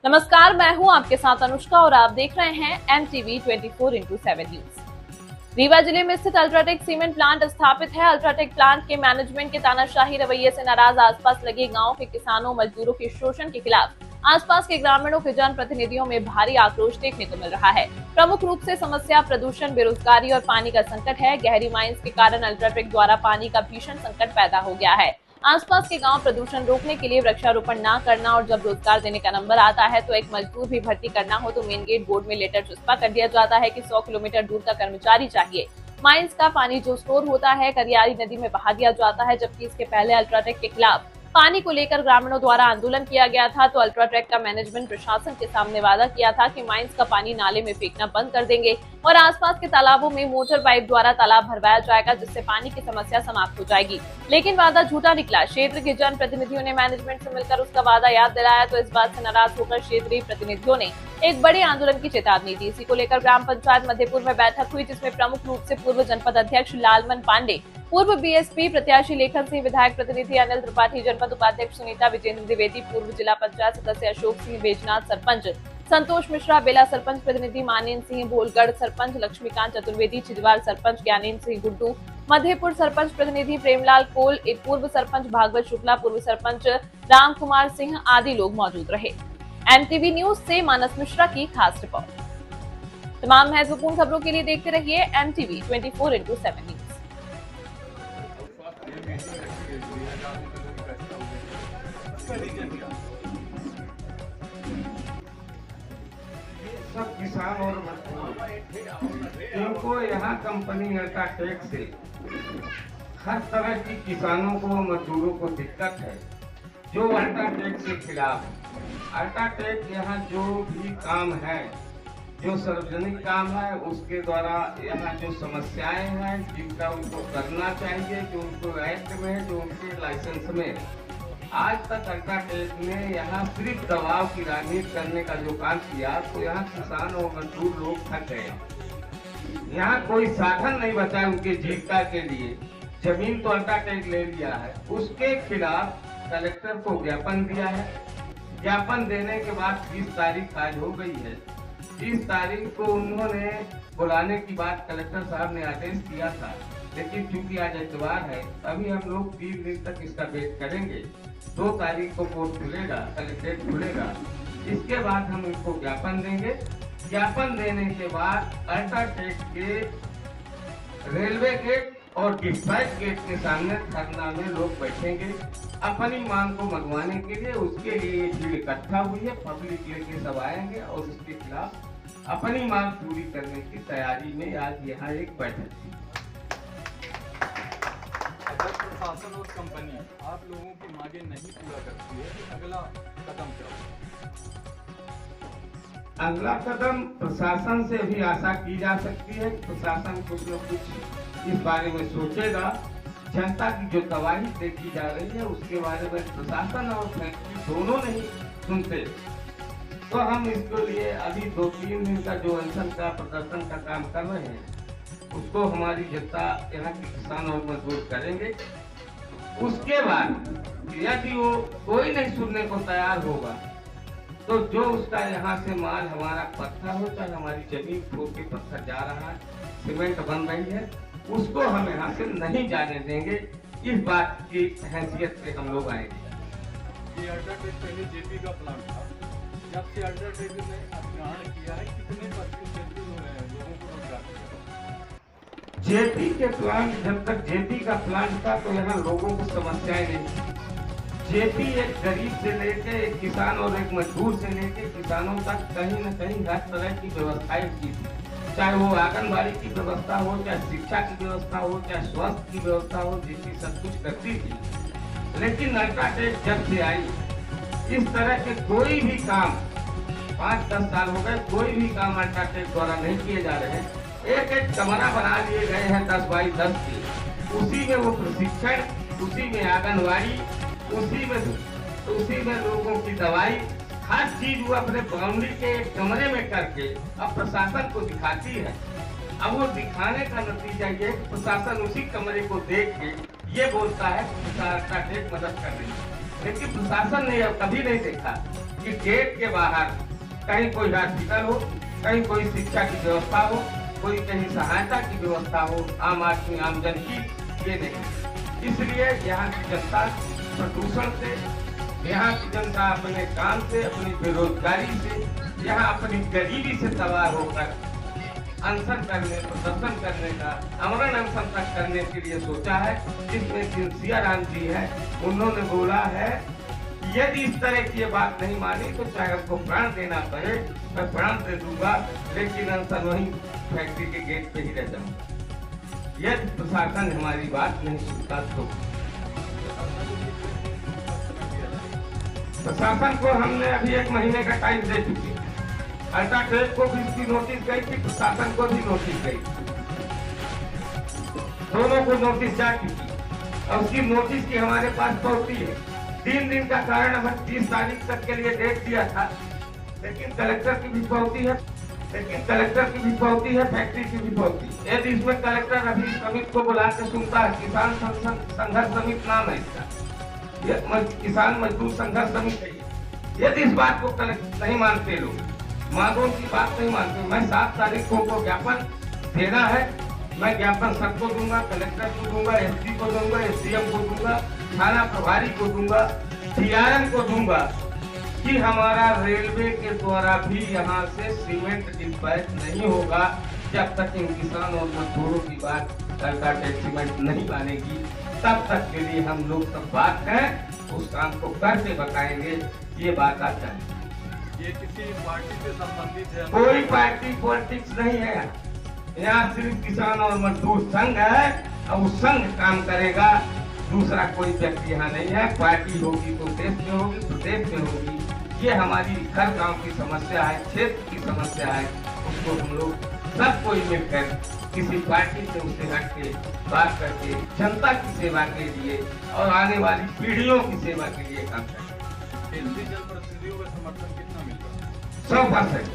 नमस्कार, मैं हूं आपके साथ अनुष्का और आप देख रहे हैं MTV 24x7 न्यूज। रीवा जिले में स्थित अल्ट्राटेक सीमेंट प्लांट स्थापित है। अल्ट्राटेक प्लांट के मैनेजमेंट के तानाशाही रवैये से नाराज आसपास लगे गांव के किसानों मजदूरों के शोषण के खिलाफ आसपास के ग्रामीणों के जनप्रतिनिधियों में भारी आक्रोश देखने को मिल रहा है। प्रमुख रूप से समस्या प्रदूषण, बेरोजगारी और पानी का संकट है। गहरी माइंस के कारण अल्ट्राटेक द्वारा पानी का भीषण संकट पैदा हो गया है। आसपास के गांव प्रदूषण रोकने के लिए वृक्षारोपण न करना और जब रोजगार देने का नंबर आता है तो एक मजदूर भी भर्ती करना हो तो मेन गेट बोर्ड में लेटर चुस्पा कर दिया जाता है कि 100 किलोमीटर दूर का कर्मचारी चाहिए। माइंस का पानी जो स्टोर होता है करियारी नदी में बहा दिया जाता है, जबकि इसके पहले अल्ट्राटेक के खिलाफ पानी को लेकर ग्रामीणों द्वारा आंदोलन किया गया था तो अल्ट्राटेक का मैनेजमेंट प्रशासन के सामने वादा किया था कि माइंस का पानी नाले में फेंकना बंद कर देंगे और आसपास के तालाबों में मोटर पाइप द्वारा तालाब भरवाया जाएगा, जिससे पानी की समस्या समाप्त हो जाएगी। लेकिन वादा झूठा निकला। क्षेत्र के जनप्रतिनिधियों ने मैनेजमेंट से मिलकर उसका वादा याद दिलाया तो इस बात से नाराज होकर क्षेत्रीय प्रतिनिधियों ने एक बड़े आंदोलन की चेतावनी दी। इसी को लेकर ग्राम पंचायत मध्यपुर में बैठक हुई, जिसमें प्रमुख रूप से पूर्व जनपद अध्यक्ष लालमन पांडे, पूर्व बीएसपी प्रत्याशी लेखन सिंह, विधायक प्रतिनिधि अनिल त्रिपाठी, जनपद उपाध्यक्ष सुनीता विजेंद्र द्विवेदी, पूर्व जिला पंचायत सदस्य अशोक सिंह बैजनाथ, सरपंच संतोष मिश्रा, बेला सरपंच प्रतिनिधि मानेन सिंह, भोलगढ़ सरपंच लक्ष्मीकांत चतुर्वेदी, छिजवार सरपंच ज्ञानेन सिंह गुड्डू, मधेपुर सरपंच प्रतिनिधि प्रेमलाल कोल, एक पूर्व सरपंच भागवत शुक्ला, पूर्व सरपंच राम कुमार सिंह आदि लोग मौजूद रहे। MTV न्यूज से मानस मिश्रा की खास रिपोर्ट। तमाम महत्वपूर्ण खबरों के लिए देखते रहिए MTV 24x7 न्यूज। सब किसान और मजदूर इनको यहाँ कंपनी अल्ट्राटेक से हर तरह की किसानों को मजदूरों को दिक्कत है। जो अल्ट्राटेक के खिलाफ अल्ट्राटेक यहाँ जो भी काम है, जो सार्वजनिक काम है, उसके द्वारा यहाँ जो समस्याएं हैं जिनका उनको करना चाहिए, जो उनको एक्ट में, जो उनके लाइसेंस में, आज तक अल्ट्राटेक ने यहाँ सिर्फ दबाव की राजनीति करने का जो काम किया तो यहाँ किसान और मजदूर लोग थक गए। यहाँ कोई साधन नहीं बचा उनके जीविका के लिए। जमीन तो अल्ट्राटेक ले लिया है, उसके खिलाफ कलेक्टर को ज्ञापन दिया है। ज्ञापन देने के बाद 30 तारीख आज हो गई है। 30 तारीख को उन्होंने बुलाने की बात कलेक्टर साहब ने आदेश दिया था, लेकिन चूंकि आज इतवार है अभी हम लोग 3 दिन तक इसका वेट करेंगे। 2 तारीख को कोर्ट खुलेगा, कलेक्ट्रेट खुलेगा, इसके बाद हम इनको ज्ञापन देंगे। ज्ञापन देने के बाद अल्ट्राटेक के रेलवे गेट और डिस्पैच गेट के सामने धरना में लोग बैठेंगे अपनी मांग को मंगवाने के लिए। उसके लिए भीड़ इकट्ठा हुई है, पब्लिक लेके सब आएंगे और उसके खिलाफ अपनी मांग पूरी करने की तैयारी में आज यहाँ एक बैठक थी। अगर प्रशासन और कंपनी आप लोगों की मांगे नहीं पूरा करती है, अगला कदम क्या होगा? अगला कदम प्रशासन से भी आशा की जा सकती है। प्रशासन कुछ न कुछ इस बारे में सोचेगा। जनता की जो तबाही देखी जा रही है उसके बारे में प्रशासन और फैक्ट्री दोनों नहीं सुनते, तो हम इसके लिए अभी 2-3 दिन का जो अनशन का प्रदर्शन का काम कर रहे हैं उसको हमारी जनता यहाँ के किसान और मजदूर करेंगे। उसके बाद यदि वो कोई नहीं सुनने को तैयार होगा तो जो उसका यहाँ से माल हमारा पत्थर हो, चाहे हमारी जमीन खोद के पत्थर जा रहा है, सीमेंट बन रही है, उसको हम यहाँ से नहीं जाने देंगे। इस बात की हैसियत से हम लोग आएंगे। ये अल्ट्राटेक पहले जेपी का प्लांट था, जब से अल्ट्राटेक ने ग्रहण किया है कितने % लोगों को रोजगार दिया? जेपी के प्लांट, जब तक जेपी का प्लांट था तो यहाँ लोगों को समस्याएं नहीं थी। जेपी एक गरीब से लेके एक किसान और एक मजदूर से लेके किसानों तक कहीं न कहीं हर तरह की व्यवस्थाएं की थी, चाहे वो आंगनबाड़ी की व्यवस्था हो, चाहे शिक्षा की व्यवस्था हो, चाहे स्वास्थ्य की व्यवस्था हो, जेपी सब कुछ करती थी। लेकिन अल्ट्राटेक जब से आई, इस तरह के कोई भी काम 5-10 साल हो गए, कोई भी काम अल्ट्राटेक द्वारा नहीं किए जा रहे हैं। एक कमरा बना लिए गए हैं 10 बाई 10 के, उसी में वो प्रशिक्षण, उसी में आंगनबाड़ी, उसी में लोगों की दवाई, हर चीज वो अपने बाउंड्री के एक कमरे में करके अब प्रशासन को दिखाती है। अब वो दिखाने का नतीजा ये प्रशासन उसी कमरे को देख के ये बोलता है कि अल्ट्राटेक मदद कर रही है। लेकिन प्रशासन ने कभी नहीं देखा कि गेट के बाहर कहीं कोई हॉस्पिटल हो, कहीं कोई शिक्षा की व्यवस्था हो, कोई कहीं सहायता की व्यवस्था हो आम आदमी आम जन की, ये नहीं। इसलिए यहाँ की जनता प्रदूषण से, यहाँ की जनता अपने काम से, अपनी बेरोजगारी से, यहाँ अपनी गरीबी से तबाह होकर अनशन करने, प्रदर्शन करने का, आमरण अनशन तक करने के लिए सोचा है। जिसमें सिंसिया राम जी है, उन्होंने बोला है यदि इस तरह की ये बात नहीं मानी तो चाहे हमको प्राण देना पड़े, मैं प्राण दे दूंगा, लेकिन अनशन वहीं फैक्ट्री के गेट पे ही रह जाऊंगा। यदि प्रशासन हमारी बात नहीं सुनता तो प्रशासन को हमने अभी 1 महीने का टाइम दे चुके हैं। अल्ट्राटेक को भी इसकी नोटिस गई थी, प्रशासन को भी नोटिस गई, दोनों को नोटिस जा चुकी और उसकी नोटिस की हमारे पास पहुंची है। 3 दिन का कारण हमें 30 तारीख तक के लिए डेट दिया था, लेकिन कलेक्टर की भी पहुंची है, फैक्ट्री की भी पहुंची। यदि इसमें कलेक्टर अभी समिति को बुला के सुनता है, किसान संघर्ष समिति नाम है इसका, किसान मजदूर संघर्ष समिति है। यदि इस बात को कलेक्टर नहीं मानते, लोग मांगों की बात नहीं मानते, मैं 7 तारीख को ज्ञापन देना है, मैं ज्ञापन सबको दूंगा, कलेक्टर को दूंगा, एसपी को दूंगा, एसडीएम को दूंगा, थाना प्रभारी को दूंगा, डीआरएम को दूंगा कि हमारा रेलवे के द्वारा भी यहाँ से सीमेंट डिस्पैच नहीं होगा जब तक इन किसान और मजदूरों की बात अल्ट्राटेक सीमेंट नहीं मानेगी। तब तक के लिए हम लोग सब बात है उस काम को करके बताएंगे। ये बात आता है, ये किसी पार्टी से संबंधित है? कोई पार्टी पॉलिटिक्स नहीं है यहाँ, सिर्फ किसान और मजदूर संघ है और उस संघ काम करेगा, दूसरा कोई व्यक्ति यहाँ नहीं है। पार्टी होगी तो देश में होगी, प्रदेश में होगी। ये हमारी हर गांव की समस्या है, क्षेत्र की समस्या है, उसको हम लोग सब कोई मिलकर किसी पार्टी से उससे हट के बात करके जनता की सेवा के लिए और आने वाली पीढ़ियों की सेवा के लिए काम करें। जनप्रतिनिधियों का समर्थन कितना मिल रहा है? 100%।